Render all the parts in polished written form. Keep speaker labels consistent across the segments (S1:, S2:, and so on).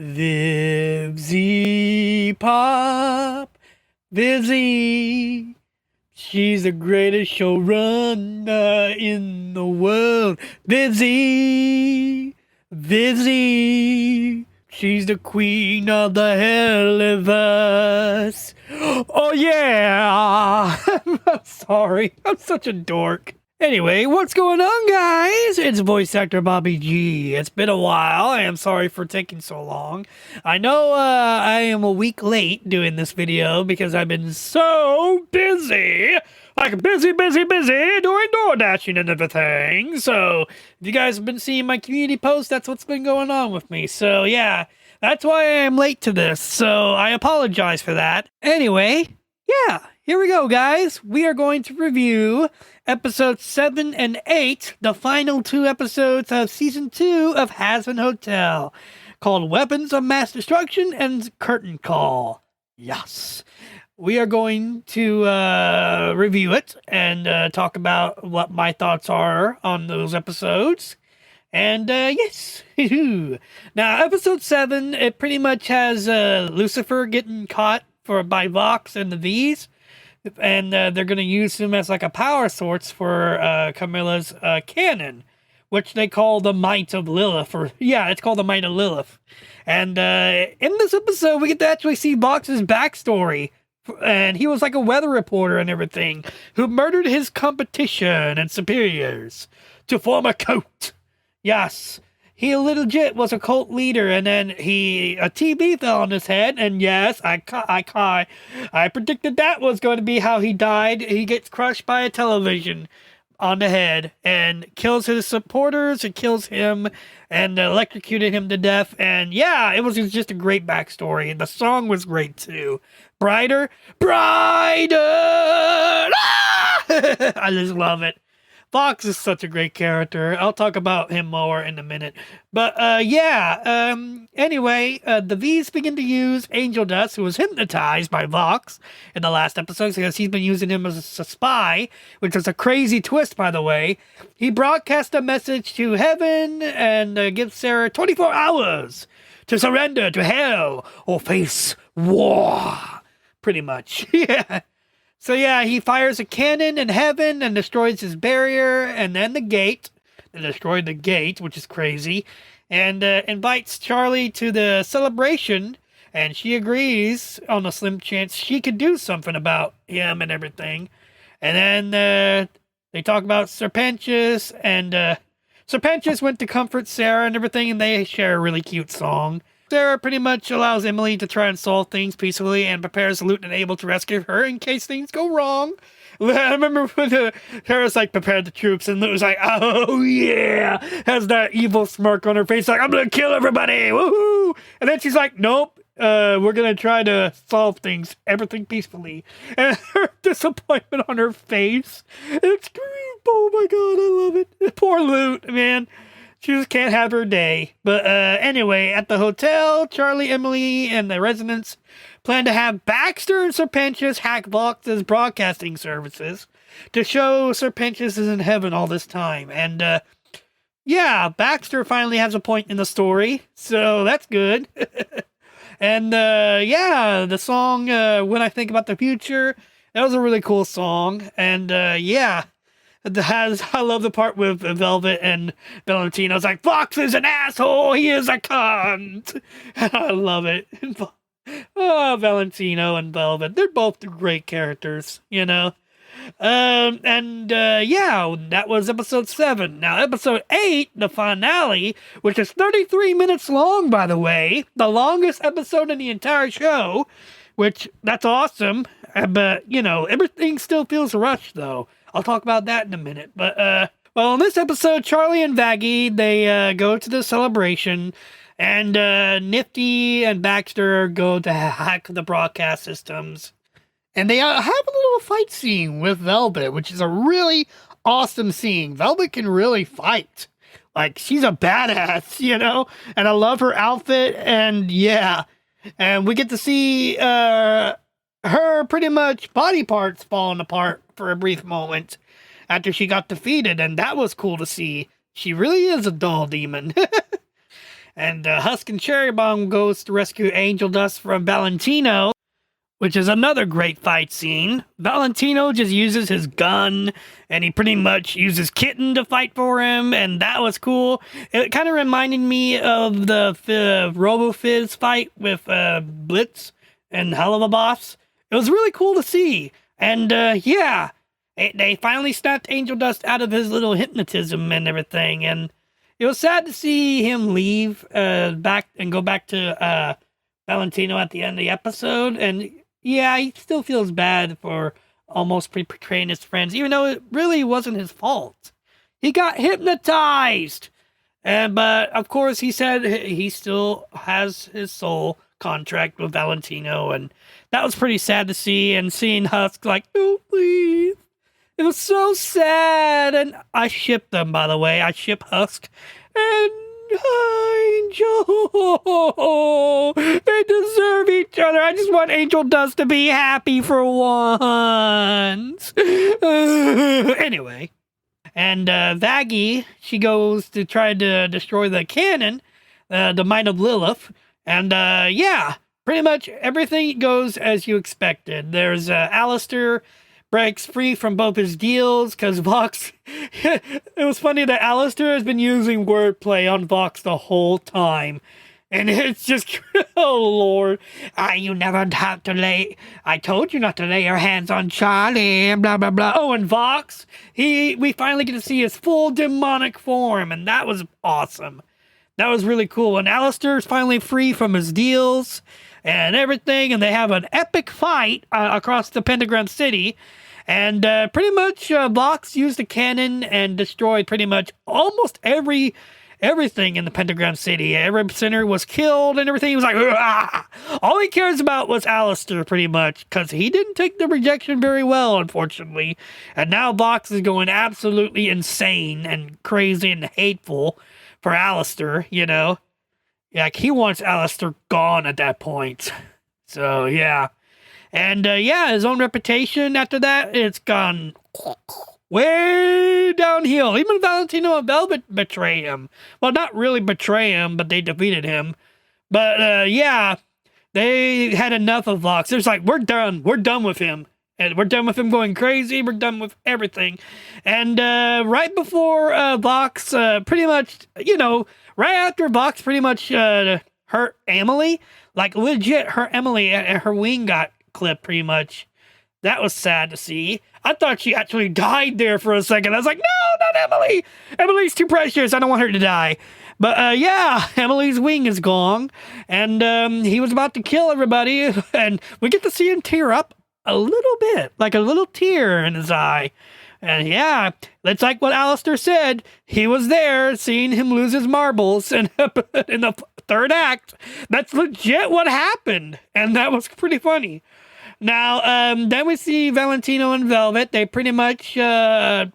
S1: Vivzy Pop, Vivzy. She's the greatest showrunner in the world. Vivzy, Vivzy. She's the queen of the Helliverse. Oh yeah! I'm sorry. I'm such a dork. Anyway, what's going on, guys? It's voice actor Bobby G. It's been a while. I am sorry for taking so long. I know I am a week late doing this video because I've been so busy. Like busy doing door dashing and everything. So, if you guys have been seeing my community posts, that's what's been going on with me. So, yeah, that's why I am late to this. So, I apologize for that. Anyway, yeah, here we go, guys. We are going to review episodes 7 and 8, the final two episodes of season 2 of Hazbin Hotel, called Weapons of Mass Destruction and Curtain Call. Yes. We are going to review it and talk about what my thoughts are on those episodes. And, yes. Now, episode 7, it pretty much has Lucifer getting caught by Vox and the V's. And they're going to use him as like a power source for Camilla's cannon, which they call the Might of Lilith. It's called the Might of Lilith. And in this episode, we get to actually see Vox's backstory. And he was like a weather reporter and everything, who murdered his competition and superiors to form a cult. Yes. He legit was a cult leader, and then a TV fell on his head, and yes, I predicted that was going to be how he died. He gets crushed by a television on the head, and kills his supporters, and kills him, and electrocuted him to death, and yeah, it was just a great backstory, and the song was great too. Brighter! Ah! I just love it. Fox is such a great character. I'll talk about him more in a minute. But, anyway, the V's begin to use Angel Dust, who was hypnotized by Vox in the last episode, because he's been using him as a spy, which is a crazy twist, by the way. He broadcasts a message to heaven and gives Sarah 24 hours to surrender to hell or face war. Pretty much, yeah. So yeah, he fires a cannon in heaven and destroys his barrier and then the gate. And destroyed the gate, which is crazy. And invites Charlie to the celebration. And she agrees on a slim chance she could do something about him and everything. And then they talk about Serpentius. And Serpentius went to comfort Sarah and everything. And they share a really cute song. Sarah pretty much allows Emily to try and solve things peacefully and prepares Lieutenant Abel to rescue her in case things go wrong. I remember when Sarah's like, prepared the troops, and Luke was like, oh yeah, has that evil smirk on her face, like, I'm gonna kill everybody, woohoo! And then she's like, nope, we're gonna try to solve everything peacefully. And her disappointment on her face, it's oh my god, I love it. Poor Lute, man. She just can't have her day. But anyway, at the hotel, Charlie, Emily, and the residents plan to have Baxter and Serpentius hack Vox's broadcasting services to show Serpentius is in heaven all this time. And yeah, Baxter finally has a point in the story, so that's good. And yeah, the song, When I Think About the Future, that was a really cool song. And yeah. I love the part with Velvet and Valentino. It's like, Fox is an asshole, he is a cunt. I love it. Oh, Valentino and Velvet, they're both great characters, you know. Yeah, that was episode 7. Now, episode 8, the finale, which is 33 minutes long, by the way, the longest episode in the entire show, which, that's awesome, but, you know, everything still feels rushed, though. I'll talk about that in a minute. But, well, in this episode, Charlie and Vaggie, they go to the celebration, and Nifty and Baxter go to hack the broadcast systems. And they have a little fight scene with Velvet, which is a really awesome scene. Velvet can really fight. Like, she's a badass, you know? And I love her outfit, and yeah. And we get to see her pretty much body parts falling apart for a brief moment after she got defeated, and that was cool to see. She really is a doll demon. And Husk and Cherry Bomb goes to rescue Angel Dust from Valentino, which is another great fight scene. Valentino just uses his gun, and he pretty much uses Kitten to fight for him, and that was cool. It kind of reminded me of the Robo-Fizz fight with Blitz and Helluva Boss. It was really cool to see, and yeah, they finally snapped Angel Dust out of his little hypnotism and everything, and it was sad to see him leave back and go back to Valentino at the end of the episode, and yeah, he still feels bad for almost betraying his friends, even though it really wasn't his fault. He got hypnotized! But, of course, he said he still has his soul contract with Valentino, and that was pretty sad to see, and seeing Husk like, no, please. It was so sad, and I ship them, by the way. I ship Husk and Angel. They deserve each other. I just want Angel Dust to be happy for once. Anyway. And Vaggie, she goes to try to destroy the cannon, the Mind of Lilith. And yeah, pretty much everything goes as you expected. There's Alistair breaks free from both his deals because Vox. It was funny that Alistair has been using wordplay on Vox the whole time. And it's just, oh Lord, you never have to lay, I told you not to lay your hands on Charlie, and blah, blah, blah. Oh, and Vox, we finally get to see his full demonic form, and that was awesome. That was really cool. And Alistair's finally free from his deals and everything, and they have an epic fight across the Pentagram City. And pretty much Vox used a cannon and destroyed pretty much almost everything in the Pentagram City. Every center was killed and everything. He was like, ah! All he cares about was Alistair, pretty much, because he didn't take the rejection very well, unfortunately. And now Vox is going absolutely insane and crazy and hateful for Alistair, you know? Like, he wants Alistair gone at that point. So, yeah. And, yeah, his own reputation after that, it's gone way downhill. Even Valentino and Velvet betray him. Well, not really betray him, but they defeated him. But, yeah, they had enough of Vox. It's like, we're done. We're done with him. And we're done with him going crazy. We're done with everything. And right before Vox pretty much, you know, right after Vox pretty much hurt Emily, like legit hurt Emily, and her wing got clipped pretty much. That was sad to see. I thought she actually died there for a second. I was like, no, not Emily. Emily's too precious. I don't want her to die. But yeah, Emily's wing is gone. And he was about to kill everybody. And we get to see him tear up a little bit, like a little tear in his eye. And yeah, it's like what Alistair said. He was there seeing him lose his marbles in the third act. That's legit what happened. And that was pretty funny. Now, then we see Valentino and Velvet. They pretty much had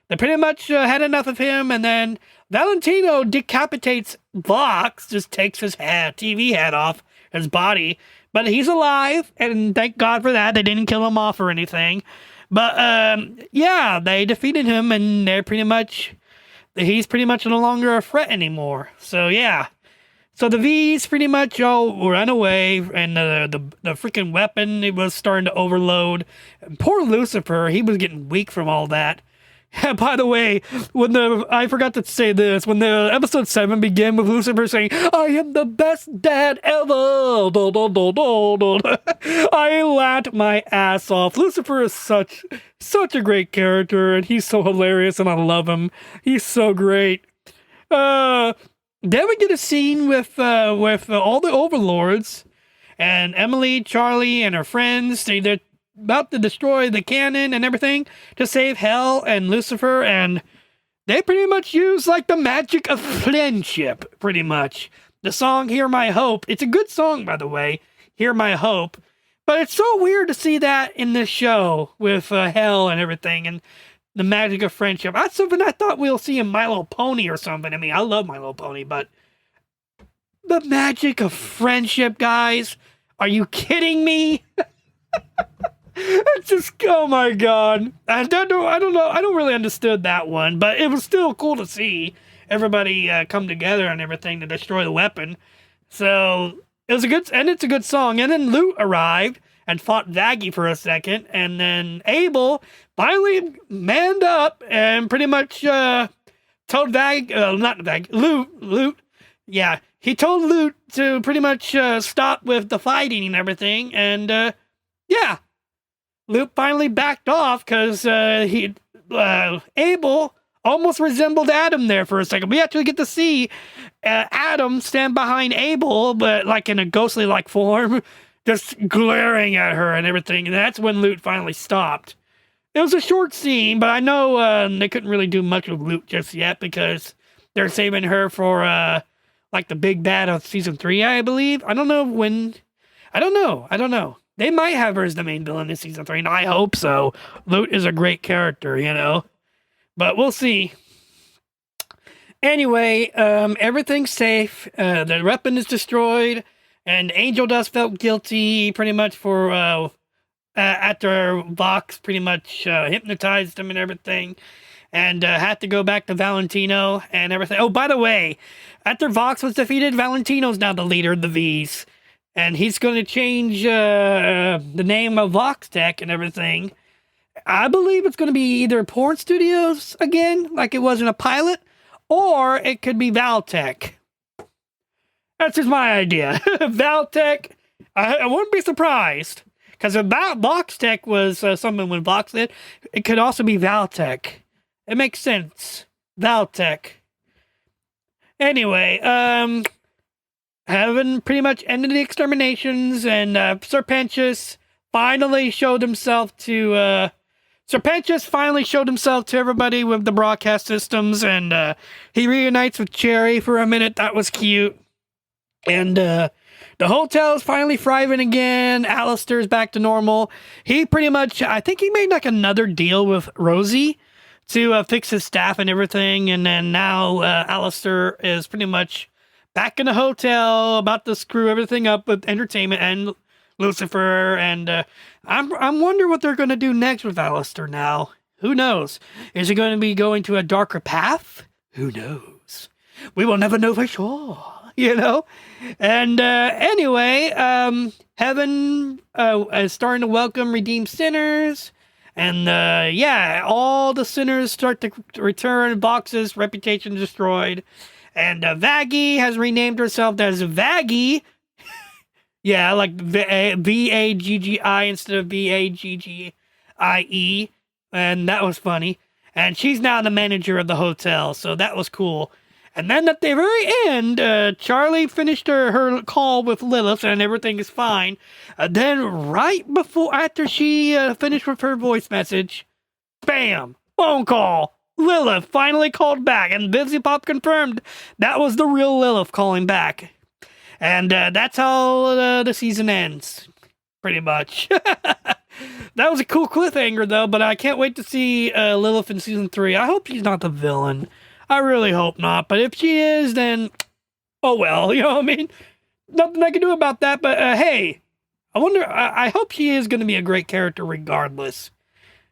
S1: enough of him, and then Valentino decapitates Vox, just takes his TV hat off his body, but he's alive, and thank God for that. They didn't kill him off or anything. But, yeah, they defeated him, and he's pretty much no longer a threat anymore. So, yeah. So the V's pretty much all ran away, and the freaking weapon, it was starting to overload. And poor Lucifer, he was getting weak from all that. By the way, I forgot to say this, when the episode 7 began with Lucifer saying, I am the best dad ever, I laughed my ass off. Lucifer is such a great character, and he's so hilarious, and I love him. He's so great. Then we get a scene with all the overlords, and Emily, Charlie, and her friends. They're about to destroy the cannon and everything to save Hell and Lucifer, and they pretty much use like the magic of friendship, pretty much. The song Hear My Hope, it's a good song, by the way, Hear My Hope, but it's so weird to see that in this show with Hell and everything, and the magic of friendship. That's something I thought we'll see in My Little Pony or something. I mean, I love My Little Pony, but the magic of friendship, guys. Are you kidding me? It's just, oh my God. I don't know. I don't really understood that one, but it was still cool to see. everybody come together and everything to destroy the weapon. So it's a good song. And then Loot arrived and fought Vaggie for a second, and then Abel finally manned up and pretty much told Loot. Yeah, he told Loot to pretty much stop with the fighting and everything, and yeah, Loot finally backed off because Abel almost resembled Adam there for a second. We actually get to see Adam stand behind Abel, but like in a ghostly-like form, just glaring at her and everything. And that's when Loot finally stopped. It was a short scene, but I know they couldn't really do much with Loot just yet because they're saving her for like the big bad of season 3, I believe. I don't know when. I don't know. They might have her as the main villain in season 3, and I hope so. Loot is a great character, you know. But we'll see. Anyway, everything's safe. The weapon is destroyed, and Angel Dust felt guilty pretty much for after Vox pretty much hypnotized him and everything, and had to go back to Valentino and everything. Oh, by the way, after Vox was defeated, Valentino's now the leader of the V's, and he's going to change the name of Vox Tech and everything. I believe it's going to be either Porn Studios again, like it was in a pilot, or it could be Valtech. That's just my idea. Valtech, I wouldn't be surprised. Because Vox Tech was something when Vox did, it could also be Valtech. It makes sense. Valtech. Anyway, having pretty much ended the exterminations, and Serpentius finally showed himself to everybody with the broadcast systems, and he reunites with Cherry for a minute. That was cute. And the hotel's finally thriving again. Alistair's back to normal. He pretty much, I think he made like another deal with Rosie to fix his staff and everything. And then now Alistair is pretty much back in the hotel, about to screw everything up with entertainment and Lucifer. And I'm wondering what they're going to do next with Alistair now. Who knows? Is he going to be going to a darker path? Who knows? We will never know for sure. You know? And anyway, heaven is starting to welcome redeemed sinners. And yeah, all the sinners start to return. Vox's reputation destroyed. And Vaggie has renamed herself as Vaggie. Yeah, like V-A-G-G-I instead of V-A-G-G-I-E. And that was funny. And she's now the manager of the hotel, so that was cool. And then at the very end, Charlie finished her call with Lilith, and everything is fine. Then right after she finished with her voice message, bam, phone call. Lilith finally called back, and Busy Pop confirmed that was the real Lilith calling back. And that's how the season ends, pretty much. That was a cool cliffhanger, though, but I can't wait to see Lilith in season 3. I hope she's not the villain. I really hope not, but if she is, then, oh well, you know what I mean? Nothing I can do about that, but hey, I hope she is going to be a great character regardless,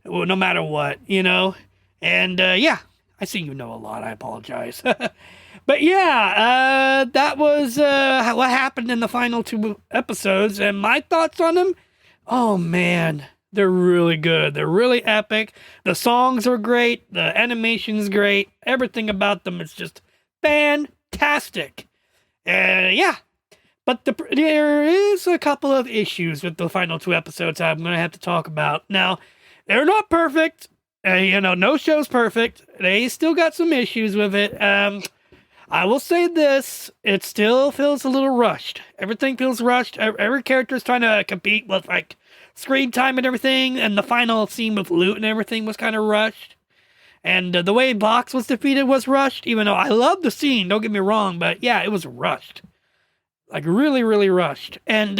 S1: well, no matter what, you know? And yeah, I see you know a lot, I apologize. But yeah, that was what happened in the final 2 episodes, and my thoughts on them, oh man, they're really good. They're really epic. The songs are great. The animation's great. Everything about them is just fantastic. Yeah. But there is a couple of issues with the final 2 episodes I'm going to have to talk about. Now, they're not perfect. You know, no show's perfect. They still got some issues with it. I will say this. It still feels a little rushed. Everything feels rushed. Every character is trying to compete with, like, screen time and everything, and the final scene with Loot and everything was kind of rushed. And the way Vox was defeated was rushed, even though I love the scene, don't get me wrong, but yeah, it was rushed. Like, really, really rushed. And,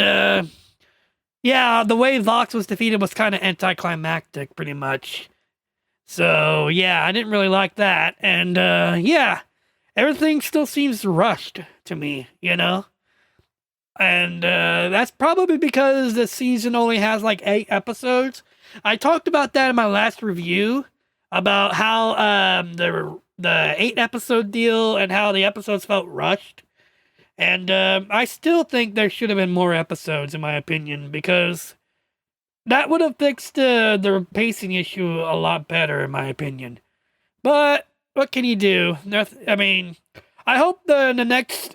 S1: yeah, the way Vox was defeated was kind of anticlimactic, pretty much. So, yeah, I didn't really like that. And, yeah, everything still seems rushed to me, you know? And that's probably because the season only has like 8 episodes. I talked about that in my last review about how the the 8-episode deal and how the episodes felt rushed. And I still think there should have been more episodes, in my opinion, because that would have fixed the pacing issue a lot better, in my opinion. But what can you do? I mean, I hope the next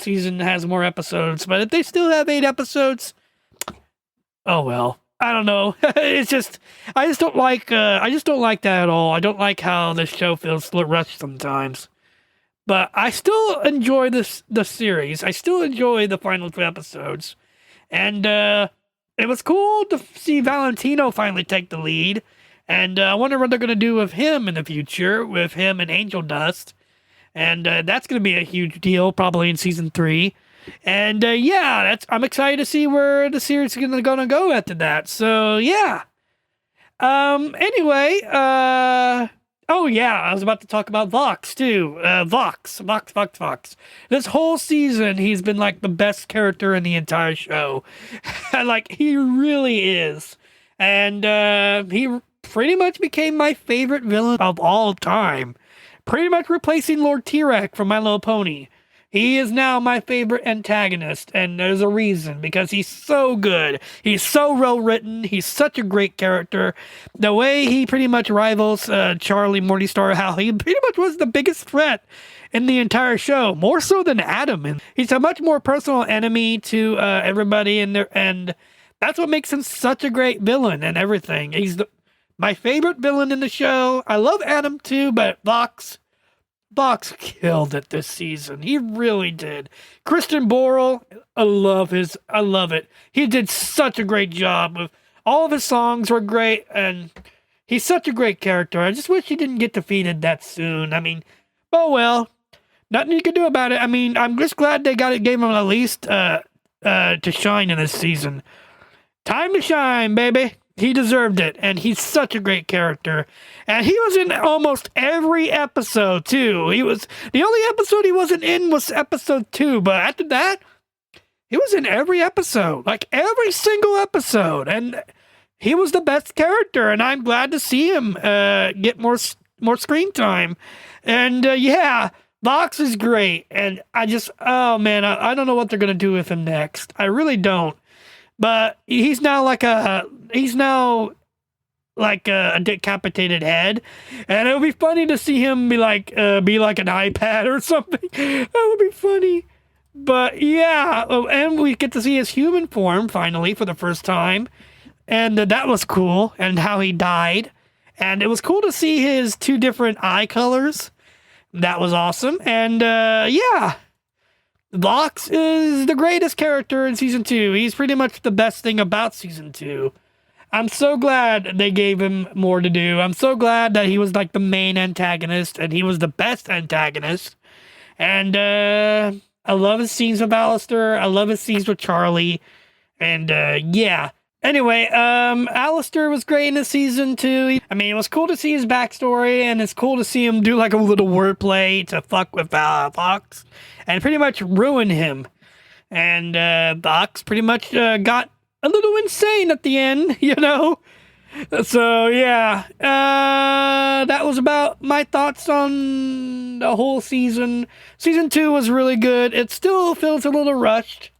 S1: season has more episodes. But if they still have 8 episodes, oh well. I don't know. It's just I just don't like that at all. I don't like how this show feels rushed sometimes. But I still enjoy the series. I still enjoy the final 2 episodes. And it was cool to see Valentino finally take the lead. And I wonder what they're going to do with him in the future, with him and Angel Dust. And that's going to be a huge deal, probably in season 3. And yeah, I'm excited to see where the series is going to go after that. So yeah. Anyway, oh yeah, I was about to talk about Vox too. Vox. This whole season, he's been like the best character in the entire show. Like, he really is. And he pretty much became my favorite villain of all time. Pretty much replacing Lord T-Rex from My Little Pony. He is now my favorite antagonist, and there's a reason, because he's so good. He's so well written. He's such a great character. The way he pretty much rivals Charlie Morningstar, how he pretty much was the biggest threat in the entire show, more so than Adam. And he's a much more personal enemy to everybody in there, and that's what makes him such a great villain and everything. He's my favorite villain in the show. I love Adam too, but Vox killed it this season. He really did. Christian Borle, I love it. He did such a great job with all of his songs were great, and he's such a great character. I just wish he didn't get defeated that soon. I mean, oh well, nothing you can do about it. I mean, I'm just glad they gave him at least to shine in this season. Time to shine, baby. He deserved it, and he's such a great character. And he was in almost every episode, too. The only episode he wasn't in was episode 2, but after that, he was in every episode. Like, every single episode. And he was the best character, and I'm glad to see him get more screen time. And, yeah, Vox is great. And I just, oh, man, I don't know what they're going to do with him next. I really don't. But he's now like a decapitated head, and it would be funny to see him be like an iPad or something. That would be funny. But yeah, and we get to see his human form finally for the first time, and that was cool. And how he died, and it was cool to see his 2 different eye colors. That was awesome. And yeah. Vox is the greatest character in season 2. He's pretty much the best thing about season 2. I'm so glad they gave him more to do. I'm so glad that he was like the main antagonist, and he was the best antagonist. And I love his scenes with Alistair. I love his scenes with Charlie. And yeah. Anyway, Alistair was great in this season too. I mean, it was cool to see his backstory, and it's cool to see him do like a little wordplay to fuck with Vox and pretty much ruin him. And Vox pretty much got a little insane at the end, you know? So yeah, that was about my thoughts on the whole season. Season 2 was really good. It still feels a little rushed.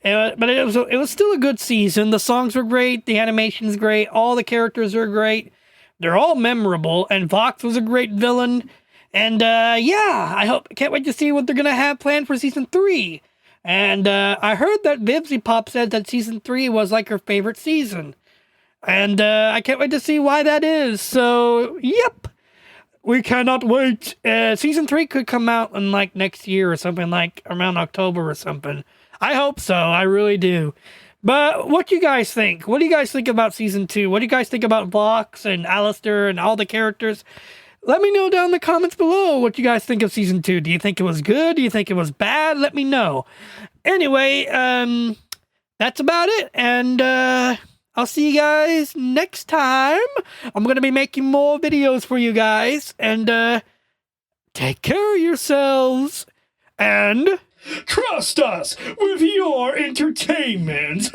S1: But it was still a good season. The songs were great. The animation's great. All the characters are great. They're all memorable. And Vox was a great villain. And yeah, can't wait to see what they're gonna have planned for season 3. And I heard that Vivzy Pop said that season 3 was like her favorite season. And I can't wait to see why that is. So yep, we cannot wait. Season 3 could come out in like next year or something, like around October or something. I hope so. I really do. But what do you guys think? What do you guys think about season 2? What do you guys think about Vox and Alistair and all the characters? Let me know down in the comments below what you guys think of season 2. Do you think it was good? Do you think it was bad? Let me know. Anyway, that's about it. And I'll see you guys next time. I'm going to be making more videos for you guys. And take care of yourselves. And trust us with your entertainment.